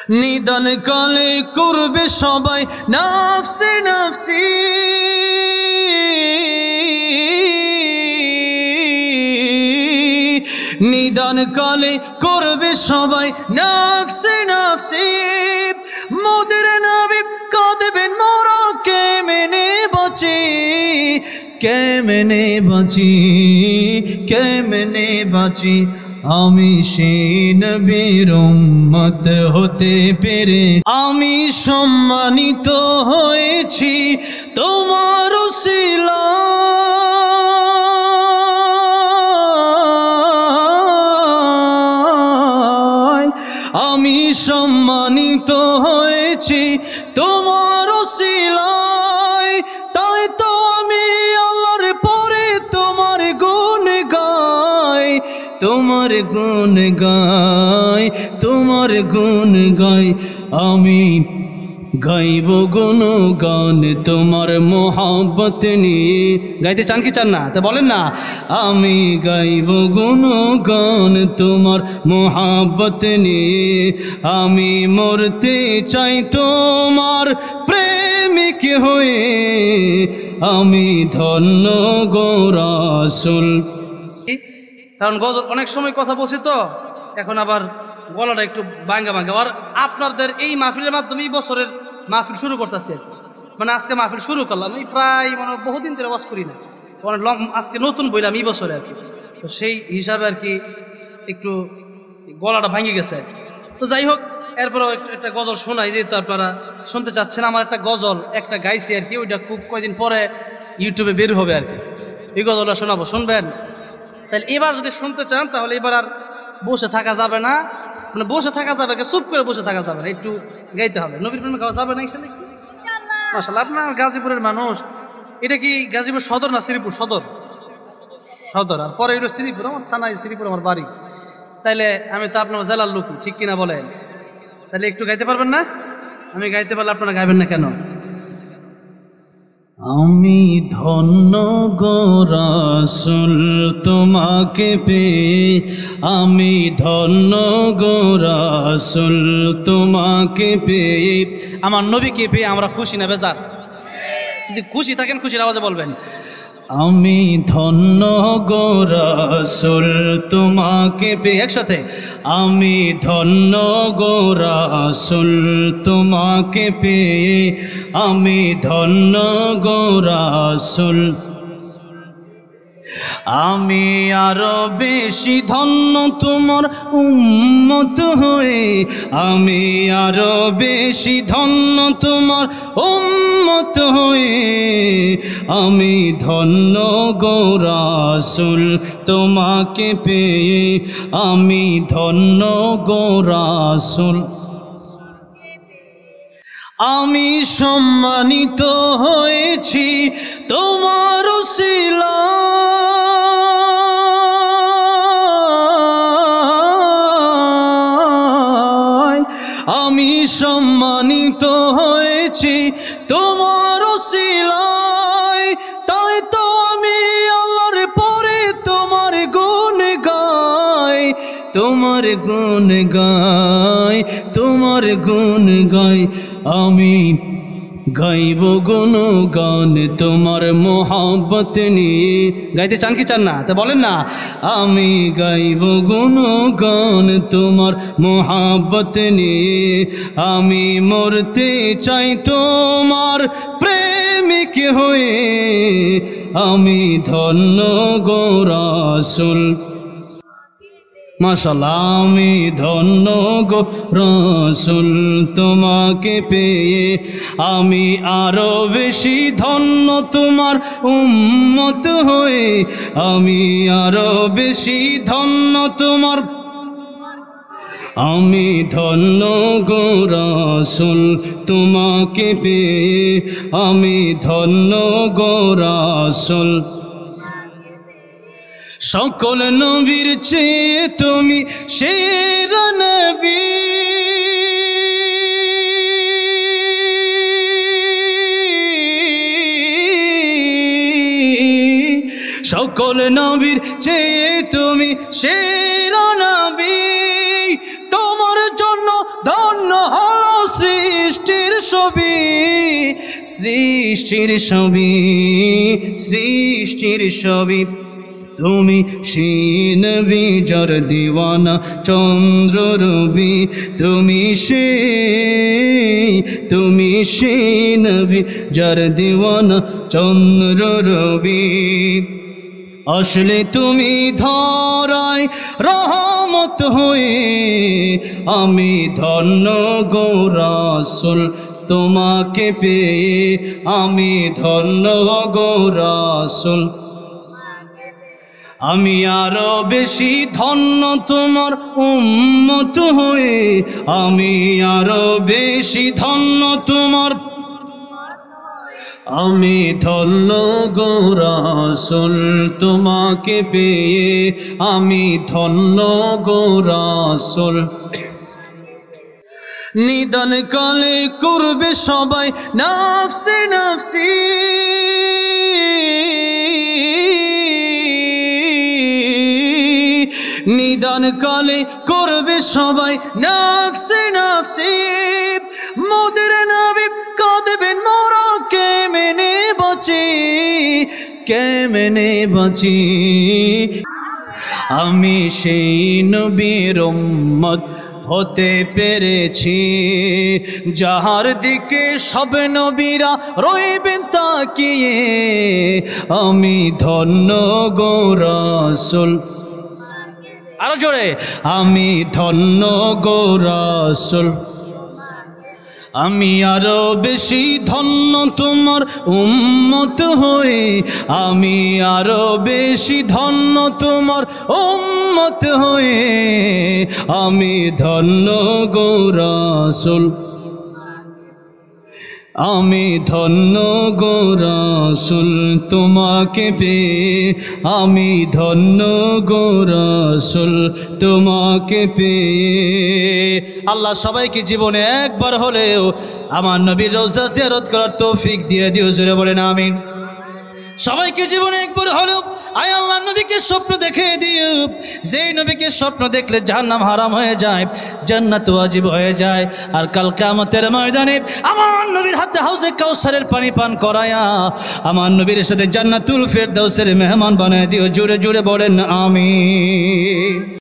নিদান কালে করবে সবাই নাফসি নাফসি, নিদান কালে করবে সবাই নাফসি নাফসি। মোদের নবী কাঁদবেন মোরা কেমনে বাঁচি, কেমনে বাঁচি, কেমনে বাঁচি। আমি সেই নবীর উম্মত হতে পেরে আমি সম্মানিত হয়েছি তোমার উসিলায়, আমি সম্মানিত হয়েছি তোমার উসিলায়। তাই তো আমি আল্লাহর পরে তোমার গুণ গাই, তোমার গুণ গাই, তোমার গুণ গাই। আমি গাইব গুণগান তোমার মোহাব্বত নিয়ে। গাইতে চান কি চান না? তা বলেন না। আমি গাইব গুণগান তোমার মোহাব্বত নিয়ে, আমি মরতে চাই তোমার প্রেমিক হয়ে, আমি ধন্য গো রাসূল। কারণ গজল অনেক সময় কথা বলছি তো, এখন আবার গলাটা একটু ভাঙ্গা ভাঙ্গা। আর আপনাদের এই মাহফিলের মাধ্যমে এই বছরের মাহফিল শুরু করতেছে, মানে আজকে মাহফিল শুরু করলাম। এই প্রায় মানে বহুদিন ধরে ওয়াজ করি না, আজকে নতুন বইলাম এই বছরে আর কি। তো সেই হিসাবে আর কি একটু গলাটা ভাঙে গেছে। তো যাই হোক, এরপরে একটা গজল শোনাই, যেহেতু আপনারা শুনতে চাচ্ছেন। আমার একটা গজল একটা গাইছি আর কি, ওইটা খুব কয়েকদিন পরে ইউটিউবে বের হবে আর কি। এই গজলটা শোনাবো, শুনবেন? তাহলে এবার যদি শুনতে চান তাহলে এবার আর বসে থাকা যাবে না, মানে বসে থাকা যাবে, চুপ করে বসে থাকা যাবে না, একটু গাইতে হবে। নবীর প্রেমে গাওয়া যাবে না ইনশাআল্লাহ? মাশাআল্লাহ। আপনার গাজীপুরের মানুষ। এটা কি গাজীপুর সদর না শ্রীপুর? সদর, সদর। আর পরে এটা শ্রীপুর, আমার থানায় শ্রীপুর আমার বাড়ি। তাইলে আমি তো আপনার জেলার লোক, ঠিক কিনা বলেন? তাহলে একটু গাইতে পারবেন না? আমি গাইতে পারলে আপনারা গাইবেন না কেন? আমি ধন্য গো রাসূল তোমাকে পেয়ে, আমি ধন্য গো রাসূল তোমাকে পেয়ে। আমার নবীকে পেয়ে আমরা খুশি না বেজার? যদি খুশি থাকেন খুশির আওয়াজে বলবেন, আমি ধন্য গো রাসূল তোমাকে পেয়ে। একসাথে, আমি ধন্য গো রাসূল তোমাকে পেয়ে, আমি ধন্য গো রাসূল। আমি আরো বেশি ধন্য তোমার উম্মত হয়ে, আমি আরো বেশি ধন্য তোমার উম্মত হয়ে, আমি ধন্য গো রাসূল তোমাকে পেয়ে, আমি ধন্য গো রাসূল। আমি সম্মানিত হয়েছি তোমার উসিলায়, আমি সম্মানিত হয়েছি তোমার উসিলায়। তাই তো আমি আল্লাহর পরে তোমার গুণ গাই, তোমার গুণ গাই, তোমার গুণ গাই। আমি গাইব গুণগান তোমার মোহাব্বত নিয়ে। গাইতে চান কি চান না? তা বলেন না। আমি গাইব গুণগান তোমার মোহাব্বত নিয়ে, আমি মরতে চাই তোমার প্রেমিক হয়ে, আমি ধন্য গো রাসূল। মাশাআল্লাহ। আমি ধন্য গো রাসূল তোমাকে পেয়ে, আমি আরো বেশি ধন্য তোমার উম্মত হয়ে, আমি আরো বেশি ধন্য তোমার, আমি ধন্য গো রাসূল তোমাকে পেয়ে, আমি ধন্য গো রাসূল। সকল নবীর চেয়ে তুমি সেরা নবী, সকল নবীর চেয়ে তুমি সেরা নবী। তোমার জন্য ধন্য ছবি, সৃষ্টির ছবি, সৃষ্টির ছবি। তুমি সেই নবী যার দিওয়ানা চন্দ্র রবি, তুমি সেই নবী যার দিওয়ানা চন্দ্র রবি। আসলে তুমি ধরায় রহমত হয়ে, আমি ধন্য গো রাসূল তোমাকে পেয়ে, আমি ধন্য গো রাসূল। আমি আরো বেশি ধন্য তোমার উম্মত হয়ে, আমি আরো বেশি ধন্য তোমার, আমি ধন্য গো রাসূল তোমাকে পেয়ে, আমি ধন্য গো রাসূল। নিদান কালে করবে সবাই নফসি নফসি, নিদান কালে করবে সবাই নফসি নফসি। মোদের নবী কাঁদবেন মোরা কেমনে বাঁচি, কেমনে বাঁচি। আমি সেই নবীর উম্মত হতে পেরেছি, যাহার দিকে সব নবীরা রইবেন তাকিয়ে, আমি ধন্য গো রাসূল। আরো জোরে, আমি ধন্য গো রাসূল। আমি আরো বেশি ধন্য তোমার উম্মত হয়ে, আমি আরো বেশি ধন্য তোমার উম্মত হয়ে, আমি ধন্য গো রাসূল, আমি ধন্য গো রাসূল তোমাকে পেয়ে, আমি ধন্য গো রাসূল তোমাকে পেয়ে। আল্লাহ সবাইকে জীবনে একবার হলেও আমার নবীর রওজা জিয়ারত করার তৌফিক দিয়ে দিও, জোরে বলেন আমিন। সবাইকে জীবনে একবার হলেও আয় আল্লাহ নবীকে স্বপ্ন দেখে দিও, যেই নবীকে স্বপ্ন দেখলে জাহান্নাম হারাম হয়ে যায়, জান্নাত ওয়াজিব হয়ে যায়। আর কাল কিয়ামতের ময়দানে আমার নবীর হাতে হাউজে কাউসারের পানি পান করায়া আমার নবীর সাথে জান্নাতুল ফেরদাউসের মেহমান বানায় দিও, জোরে জোরে বলেন আমিন।